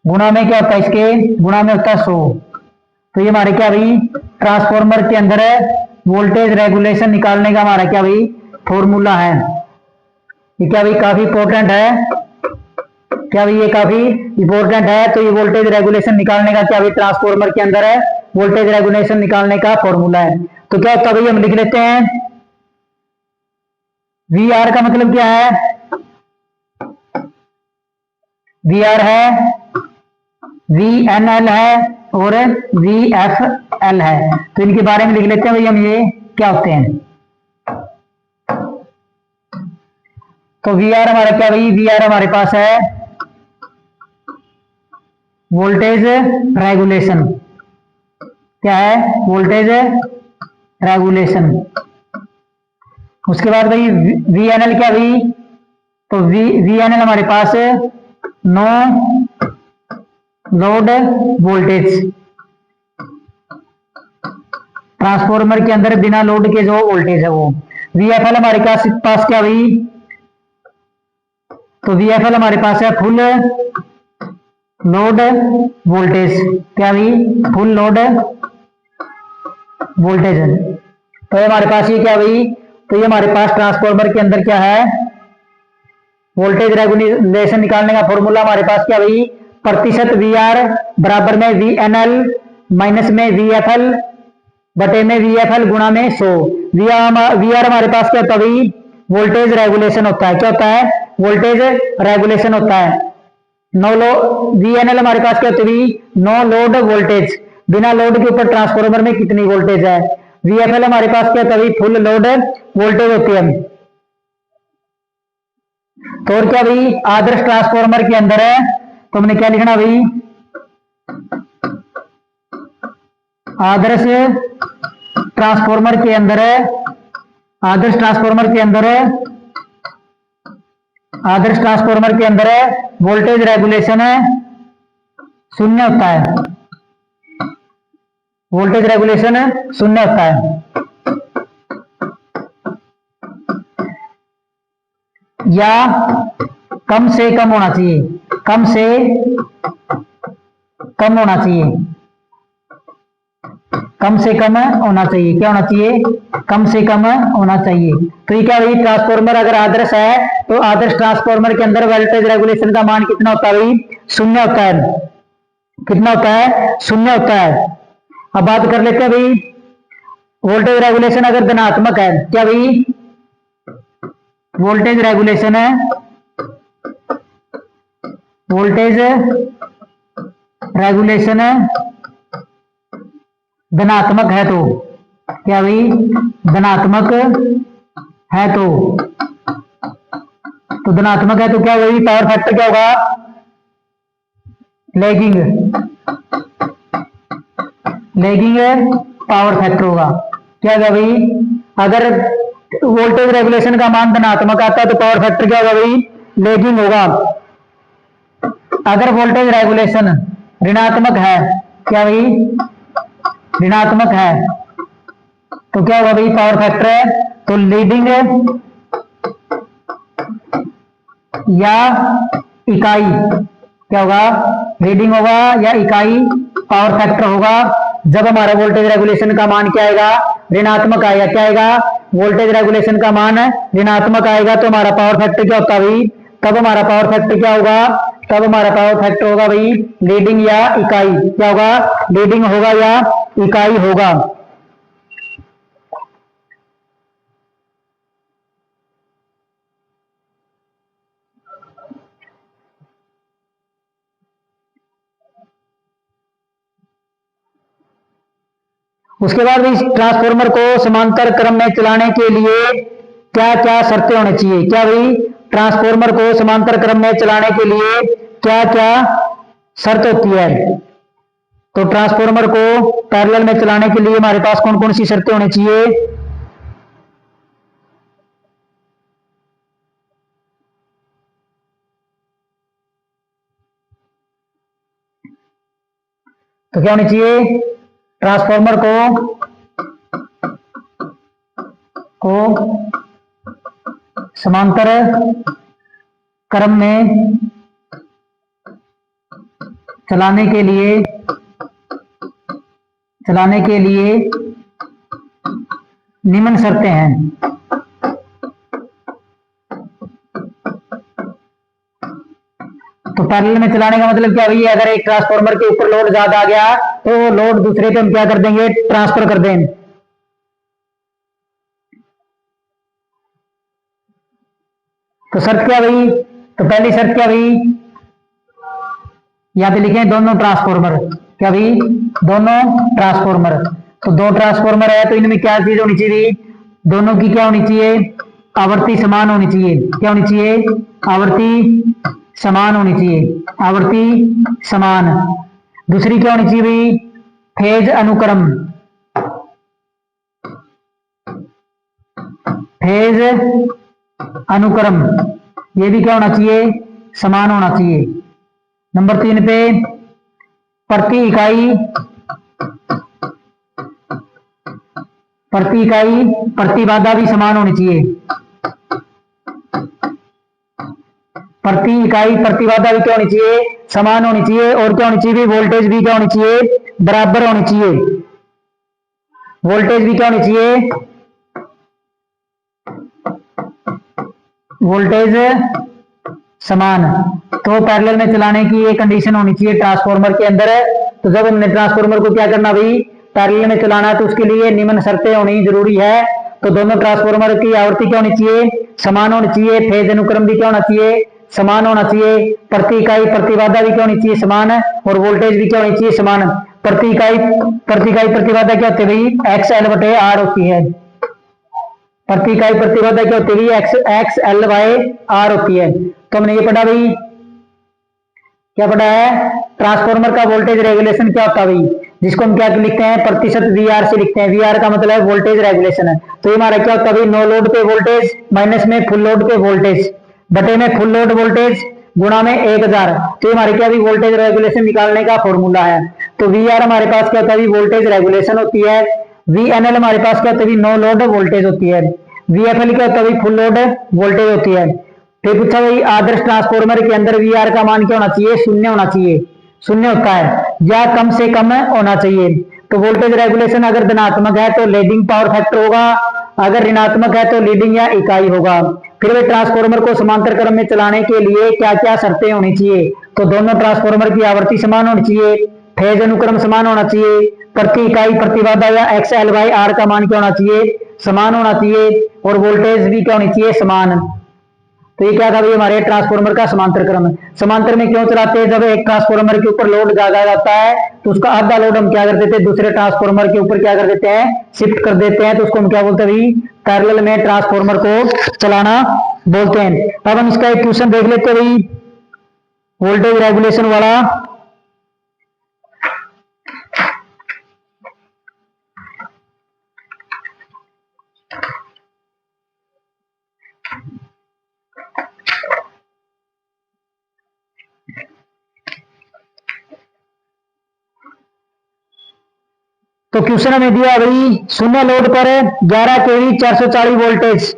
गुणा में क्या होता है, इसके गुणा में होता है 100। तो ये हमारे क्या भाई, ट्रांसफार्मर के अंदर वोल्टेज रेगुलेशन निकालने का हमारा क्या भाई फॉर्मूला है। ये क्या भाई काफी इंपॉर्टेंट है, क्या भाई ये काफी इंपॉर्टेंट है। तो ये वोल्टेज रेगुलेशन निकालने का क्या भाई ट्रांसफार्मर के अंदर है, वोल्टेज रेगुलेशन निकालने का फॉर्मूला है। तो क्या होता है भाई, हम लिख लेते हैं VR का मतलब क्या है, VR है, VNL है और VFL है। तो इनके बारे में लिख लेते हैं भाई हम, ये क्या होते हैं। तो VR हमारा क्या भाई, VR हमारे पास है वोल्टेज रेगुलेशन। क्या है, वोल्टेज रेगुलेशन। उसके बाद भाई VNL क्या भाई, तो VNL हमारे पास नो लोड वोल्टेज, ट्रांसफार्मर के अंदर बिना लोड के जो वोल्टेज है वो। VFL हमारे पास क्या भाई, तो VFL हमारे पास है फुल लोड वोल्टेज। क्या भाई, फुल लोड वोल्टेज। तो हमारे पास ये क्या भाई, तो ये हमारे पास ट्रांसफार्मर के अंदर क्या है, वोल्टेज रेगुलेशन निकालने का फॉर्मूला हमारे पास क्या भाई, प्रतिशत VR बराबर में VNL माइनस में VFL बटे में VFL गुणा में 100। VR हमारे पास क्या होता है भाई, वोल्टेज रेगुलेशन होता है। क्या होता है, वोल्टेज रेगुलेशन होता है। नो लो VNL हमारे पास क्या होती है, नो लोड वोल्टेज, बिना लोड के ऊपर ट्रांसफार्मर में कितनी वोल्टेज है। VFL हमारे पास क्या होता है, फुल लोड वोल्टेज होती है। तो और क्या भाई, आदर्श ट्रांसफार्मर के अंदर है, तो हमने क्या लिखना भाई, आदर्श ट्रांसफार्मर के अंदर है, आदर्श ट्रांसफार्मर के अंदर है, आदर्श ट्रांसफार्मर के अंदर है वोल्टेज रेगुलेशन है शून्य होता है, वोल्टेज रेगुलेशन शून्य होता है। या कम से कम होना चाहिए, कम से कम होना चाहिए, कम से कम होना चाहिए, क्या होना चाहिए, कम से कम होना चाहिए। तो ये क्या भाई, ट्रांसफार्मर अगर आदर्श है तो आदर्श ट्रांसफार्मर के अंदर वोल्टेज रेगुलेशन का मान कितना होता है भाई, शून्य होता है। कितना होता है, शून्य होता है। अब बात कर लेते हैं भाई, वोल्टेज रेगुलेशन अगर धनात्मक है, क्या भाई, वोल्टेज रेगुलेशन है, वोल्टेज रेगुलेशन धनात्मक है तो, क्या भाई, धनात्मक है तो धनात्मक है तो क्या वही पावर फैक्टर क्या होगा, लैगिंग, लैगिंग पावर फैक्टर होगा। क्या होगा भाई, अगर वोल्टेज रेगुलेशन का मान धनात्मक आता है तो पावर फैक्टर क्या होगा भाई, लैगिंग होगा। अगर वोल्टेज रेगुलेशन ऋणात्मक है, क्या भाई, ऋणात्मक है तो क्या होगा भाई, पावर फैक्टर है तो लीडिंग या इकाई, क्या होगा, लीडिंग होगा या इकाई पावर फैक्टर होगा। जब हमारा वोल्टेज रेगुलेशन का मान क्या आएगा, ऋणात्मक आएगा। क्या आएगा, वोल्टेज रेगुलेशन का मान ऋणात्मक आएगा तो हमारा पावर फैक्टर क्या होता है भाई, तब हमारा पावर फैक्टर क्या होगा, तब हमारा पावर फैक्टर होगा भाई लीडिंग या इकाई। क्या होगा, लीडिंग होगा या इकाई होगा। उसके बाद इस ट्रांसफार्मर को समांतर क्रम में चलाने के लिए क्या क्या शर्तें होनी चाहिए। क्या भाई, ट्रांसफार्मर को समांतर क्रम में चलाने के लिए क्या क्या शर्त होती है। तो ट्रांसफार्मर को पैरेलल में चलाने के लिए हमारे पास कौन कौन सी शर्तें होनी चाहिए। तो क्या होनी चाहिए, ट्रांसफार्मर को समांतर क्रम में चलाने के लिए निम्न शर्तें हैं। तो पैरेलल में चलाने का मतलब क्या भैया, अगर एक ट्रांसफार्मर के ऊपर लोड ज्यादा आ गया तो लोड दूसरे पे हम क्या कर देंगे, ट्रांसफर कर देंगे। तो शर्त क्या भाई, तो पहली शर्त क्या भाई, यहां पे लिखे दोनों ट्रांसफार्मर। क्या भाई, दोनों ट्रांसफार्मर। तो दो ट्रांसफार्मर है तो इनमें क्या चीज होनी चाहिए, दोनों की क्या होनी चाहिए, आवृत्ति समान होनी चाहिए। क्या होनी चाहिए, आवृत्ति समान होनी चाहिए, आवृत्ति समान। दूसरी क्या होनी चाहिए भाई, फेज अनुक्रम, फेज अनुक्रम, ये भी क्या होना चाहिए, समान होना चाहिए। नंबर 3 पे प्रति इकाई प्रतिबाधा भी समान होनी चाहिए, प्रति इकाई प्रतिबाधा भी क्या होनी चाहिए, समान होनी चाहिए। और क्या होनी चाहिए, वोल्टेज भी क्या होनी चाहिए, बराबर होनी चाहिए, वोल्टेज भी क्या होनी चाहिए, वोल्टेज समान। तो पैरेलल में चलाने की ये कंडीशन होनी चाहिए ट्रांसफार्मर के अंदर है। तो जब हमने ट्रांसफार्मर को क्या करना भाई, पैरेलल में चलाना है तो उसके लिए निम्न शर्तें होनी जरूरी है। तो दोनों ट्रांसफार्मर की आवृत्ति क्या होनी चाहिए, समान होनी चाहिए, फेज अनुक्रम भी क्या होना चाहिए, समान होना चाहिए, प्रति इकाई प्रतिबाधा भी क्या होनी चाहिए, समान, और वोल्टेज भी क्या होनी चाहिए, समान। प्रति इकाई प्रतिबाधा क्या होती है भाई, एक्स एल बटे आर होती है। प्रति इकाई प्रतिबाधा क्या होती है, एक्स एल बाय आर होती है। तो हमने ये पढ़ा भाई, क्या पढ़ा है, ट्रांसफार्मर का वोल्टेज रेगुलेशन क्या होता है भाई, जिसको हम क्या लिखते हैं, प्रतिशत वीआर से लिखते हैं। वीआर का मतलब है वोल्टेज रेगुलेशन है। तो ये हमारा क्या होता है भाई, नो लोड पे वोल्टेज माइनस में फुल लोड पे वोल्टेज बटे में फुल लोड वोल्टेज गुणा में 1000। तो ये हमारे क्या भी वोल्टेज रेगुलेशन निकालने का फॉर्मूला है। तो वीआर हमारे पास क्या होता है, वोल्टेज रेगुलेशन होती है। वीएनएल हमारे पास क्या होता है, नो लोड वोल्टेज होती है। वीएफएल क्या होता है, फुल लोड वोल्टेज होती है। फिर पूछा भाई, आदर्श ट्रांसफार्मर के अंदर वीआर का मान क्या होना चाहिए, शून्य होना चाहिए, शून्य होता है, या कम से कम होना चाहिए। तो वोल्टेज रेगुलेशन अगर धनात्मक है तो लीडिंग पावर फैक्टर होगा, अगर ऋणात्मक है तो लीडिंग या इकाई होगा। फिर वे ट्रांसफार्मर को समांतर क्रम में चलाने के लिए क्या क्या शर्तें होनी चाहिए, तो दोनों ट्रांसफार्मर की आवृत्ति समान होनी चाहिए, फेज अनुक्रम समान होना चाहिए, प्रति इकाई प्रतिबाधा या एक्स एल बाई आर का मान क्या होना चाहिए, समान होना चाहिए, और वोल्टेज भी क्या होनी चाहिए, समान। तो ये क्या था भाई, हमारे ट्रांसफार्मर का समांतर क्रम। समांतर में क्यों चलाते हैं, जब एक ट्रांसफार्मर के ऊपर लोड ज्यादा जाता है तो उसका आधा लोड हम क्या कर देते हैं, दूसरे ट्रांसफार्मर के ऊपर क्या कर देते हैं, शिफ्ट कर देते हैं। तो उसको हम क्या बोलते हैं भाई, पैरेलल में ट्रांसफार्मर को चलाना बोलते हैं। अब हम इसका एक क्वेश्चन देख लेते हैं भाई, वोल्टेज रेगुलेशन वाला। तो क्वेश्चन हमें दिया भाई, शून्य लोड पर 11 केवी 440 वोल्टेज,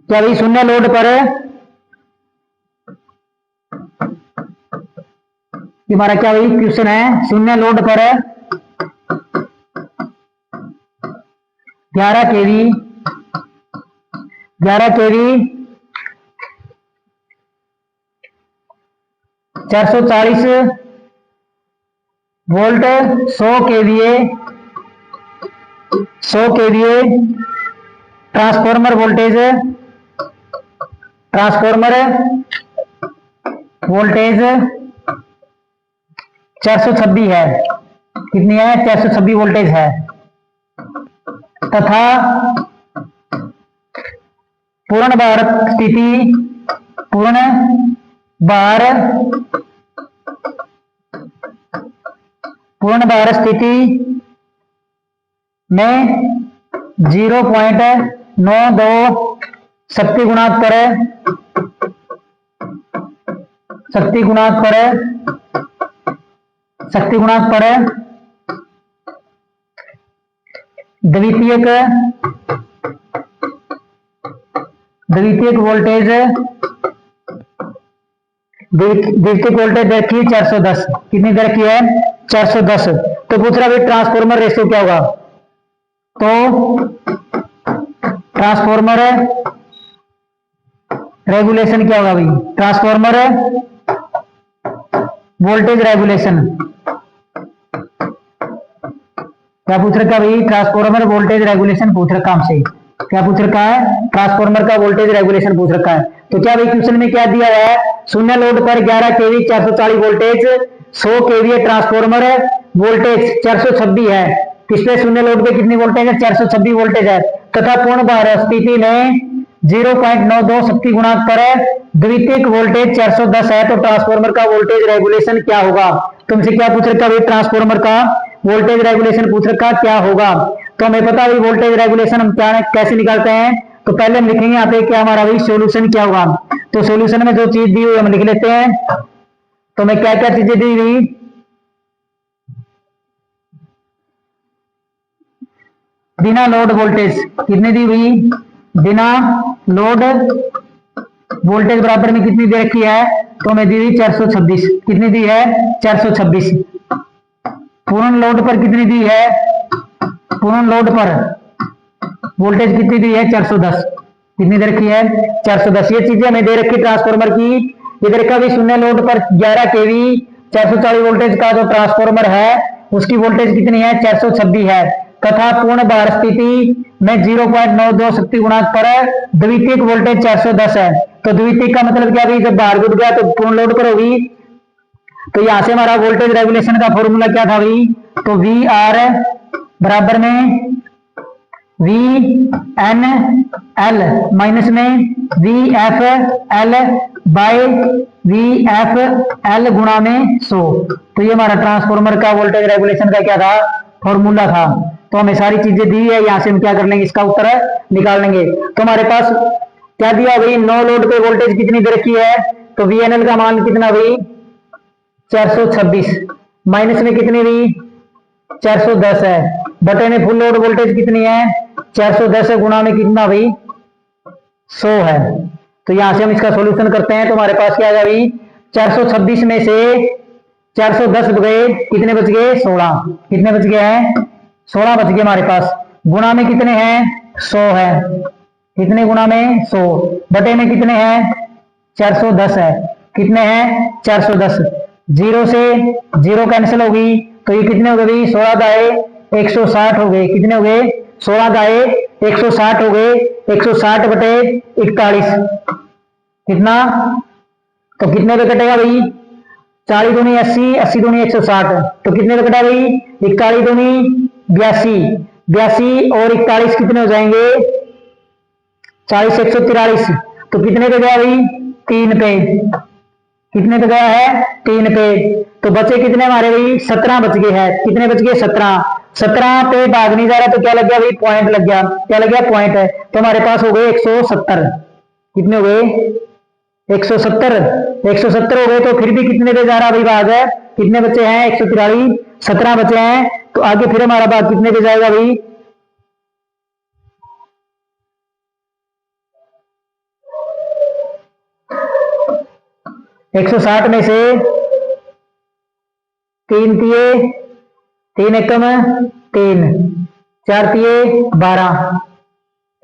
क्या भाई शून्य लोड पर, हमारा क्या भाई क्वेश्चन है, शून्य लोड पर 11 केवी 440 वोल्ट 100 केवीए ट्रांसफार्मर वोल्टेज 426 है। कितनी है, 426 वोल्टेज है, तथा पूर्ण भार स्थिति में 0.92 शक्ति गुणांक पर द्वितीयक वोल्टेज देखिए 410, कितनी दर की है, 410। तो पूछ रहा भाई ट्रांसफार्मर रेशियो क्या होगा, तो ट्रांसफार्मर रेगुलेशन क्या होगा भाई, ट्रांसफार्मर वोल्टेज रेगुलेशन क्या पूछ रखा भाई, ट्रांसफार्मर वोल्टेज रेगुलेशन पूछ रखा हमसे, क्या पूछ रखा है, ट्रांसफार्मर का वोल्टेज रेगुलेशन पूछ रखा है। तो क्या भाई क्वेश्चन में क्या दिया हुआ है, शून्य लोड पर 11 केवी 440 वोल्टेज 100 केवीए ट्रांसफार्मर वोल्टेज 426 है। पिछले शून्य लोड पे कितनी वोल्टेज है, 426 वोल्टेज है, तथा पूर्ण भार स्थिति में 0.92 शक्ति गुणांक पर द्वितीयक वोल्टेज 410 है। तो ट्रांसफार्मर का वोल्टेज रेगुलेशन क्या होगा, तुमसे क्या पूछ रखा भाई, ट्रांसफार्मर का वोल्टेज रेगुलेशन पूछ रखा क्या होगा। तो हमें पता है वोल्टेज रेगुलेशन हम क्या कैसे निकालते हैं, तो पहले हम लिखेंगे यहाँ पे क्या हमारा भाई सॉल्यूशन क्या होगा। तो सॉल्यूशन में जो चीज दी हुई हम लिख लेते हैं। तो मैं क्या क्या चीजें दी हुई, बिना लोड वोल्टेज कितनी दी हुई, बिना लोड वोल्टेज बराबर में कितनी दे रखी है, तो हमें दी हुई 426, कितनी दी है 426। पूर्ण लोड पर कितनी दी है, पूर्ण लोड पर वोल्टेज कितनी दी है 410, कितनी दे रखी है 410। ये चीजें हमें दे रखी ट्रांसफार्मर की। इधर का भी शून्य लोड पर 11 केवी 440 वोल्टेज का जो ट्रांसफार्मर है उसकी वोल्टेज कितनी है 426 है। तथा पूर्ण भार स्थिति में 0.92 शक्ति गुणांक पर द्वितीयक वोल्टेज 410 है। तो द्वितीयक का मतलब क्या भाई, जब भार जुड़ गया तो पूर्ण लोड पर होगी। तो यहां से हमारा वोल्टेज रेगुलेशन का फॉर्मूला क्या था भाई, तो वी आर बराबर में वी एन एल माइनस में V F L by V F L गुणा में 100। तो ये हमारा ट्रांसफॉर्मर का वोल्टेज रेगुलेशन का क्या था, फॉर्मूला था। तो हमें सारी चीजें दी है, यहां से हम क्या कर लेंगे, इसका उत्तर निकाल लेंगे। तो हमारे पास क्या दिया भाई, नो लोड पे वोल्टेज कितनी दे रखी है, तो वी एन एल का मान कितना भाई 426 माइनस में कितनी हुई 410 है, बटे में फुल लोड वोल्टेज कितनी है 410 है, गुणा में कितना भाई 100 है। तो यहां से हम इसका सॉल्यूशन करते हैं। तो हमारे पास क्या आएगा भाई, 426 में से 410 गए, कितने बच गए 16, कितने बच गए हैं 16 बच गए हमारे पास, गुणा में कितने हैं 100 है, कितने गुणा में 100, बटे में कितने हैं 410 है, कितने हैं 410, 0 से 0 कैंसिल होगी। तो ये कितने हो गए भाई 16 दाए 160 हो गए, कितने हो गए 16 दाए 160 हो गए, 160 बटे 41 कितना, तो कितने पे कटेगा भाई 40 दूनी 80, 80 दूनी 160, तो कितने पे कटा भाई 41 दूनी 82, 82 और 41 कितने हो जाएंगे 40 143, तो कितने पे गया भाई 3 पे, कितने पे गया है 3 पे। तो बचे कितने हमारे भाई 17 बच गए हैं, कितने बच गए 17, 17 पे भाग नहीं जा रहा तो क्या लग गया भाई पॉइंट लग गया, क्या लग गया पॉइंट है। तो हमारे पास हो गए 170, कितने हो गए 170, 170 हो गए। तो फिर भी कितने पे जा रहा भाई भाग है, कितने बचे हैं 143, 17 बचे हैं, तो आगे फिर हमारा भाग कितने पे जाएगा भाई 160 में से 3 तिये 3 एकम 3 4 तिये 12,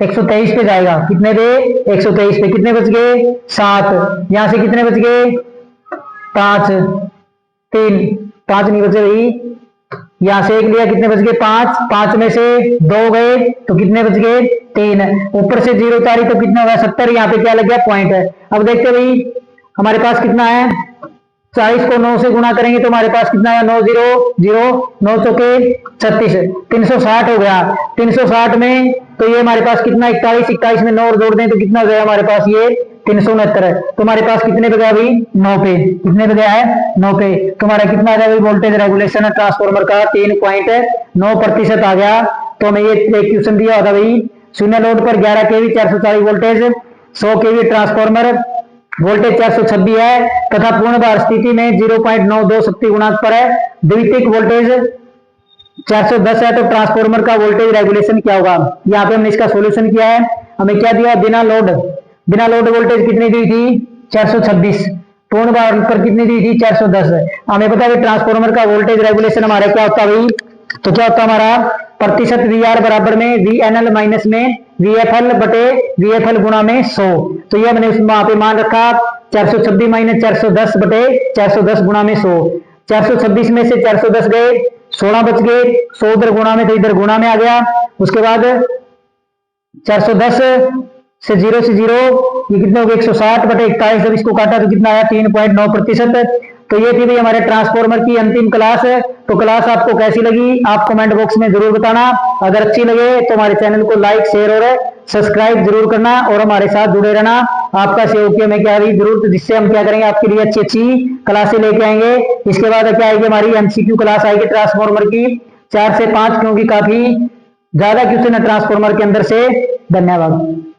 123 पे जाएगा, कितने पे 123 पे, कितने बच गए 7, यहां से कितने बच गए 5 3 5 नहीं बचे भाई, यहां से एक लिया, कितने बच गए 5, 5 में से 2 गए तो कितने बच गए 3, ऊपर से 0 उतारी तो कितना होगा 70, यहाँ पे क्या लग गया पॉइंट है। अब देखते भाई हमारे पास कितना है, 40 को 9 से गुणा करेंगे तो हमारे पास कितना है 9 0 0 9 चौके 36, 360 हो गया, 360 में तो ये हमारे पास कितना 41, 41 में 9 और जोड़ दें तो कितना हो गया हमारे पास ये 369 है। तो हमारे पास कितने पे गया भाई 9 पे, कितने पे गया है 9 पे। तो हमारा कितना आ गया भाई वोल्टेज रेगुलेशन ट्रांसफार्मर का 3.9% आ गया। तो हमें ये एक क्वेश्चन दिया होता भाई, शून्य लोड पर 11 केवी 440 वोल्टेज 100 केवी ट्रांसफार्मर वोल्टेज 426 है तथा पूर्ण भार स्थिति में 0.92 शक्ति गुणांक पर है, द्वितीयक वोल्टेज 410 है, तो ट्रांसफार्मर का वोल्टेज रेगुलेशन क्या होगा। यहाँ पे हमने इसका सॉल्यूशन किया है। हमें क्या दिया, बिना लोड वोल्टेज कितनी दी थी 426, पूर्ण भार पर कितनी दी थी 410। हमें पता है ट्रांसफार्मर का वोल्टेज रेगुलेशन हमारा क्या होता है, तो क्या होता हमारा प्रतिशत वी आर बराबर में वी एन एल माइनस में वी एफ एल बटे वी एफ एल गुणा में 100। तो ये हमने वहां पे मान रखा 426 माइनस 410 बटे 410 गुणा में 100। 426 में से 410 गए 16 बच गए, 100 उधर गुणा में तो इधर गुणा में आ गया। उसके बाद 410 से 0 से 0 ये कितने हो गए 160 बटे 41, जब इसको काटा तो कितना आया 3.9%। तो ये थी भाई हमारे ट्रांसफार्मर की अंतिम क्लास है। तो क्लास आपको कैसी लगी आप कमेंट बॉक्स में जरूर बताना। अगर अच्छी लगे तो हमारे चैनल को लाइक शेयर और सब्सक्राइब जरूर करना और हमारे साथ जुड़े रहना। आपका सहयोग की हमें क्या रही जरूरत, जिससे हम क्या करेंगे आपके लिए अच्छी अच्छी क्लासें लेके आएंगे। इसके बाद क्या आएगी हमारी एमसीक्यू क्लास आएगी ट्रांसफार्मर की 4 से 5, क्योंकि काफी ज्यादा क्वेश्चन है ट्रांसफार्मर के अंदर से। धन्यवाद।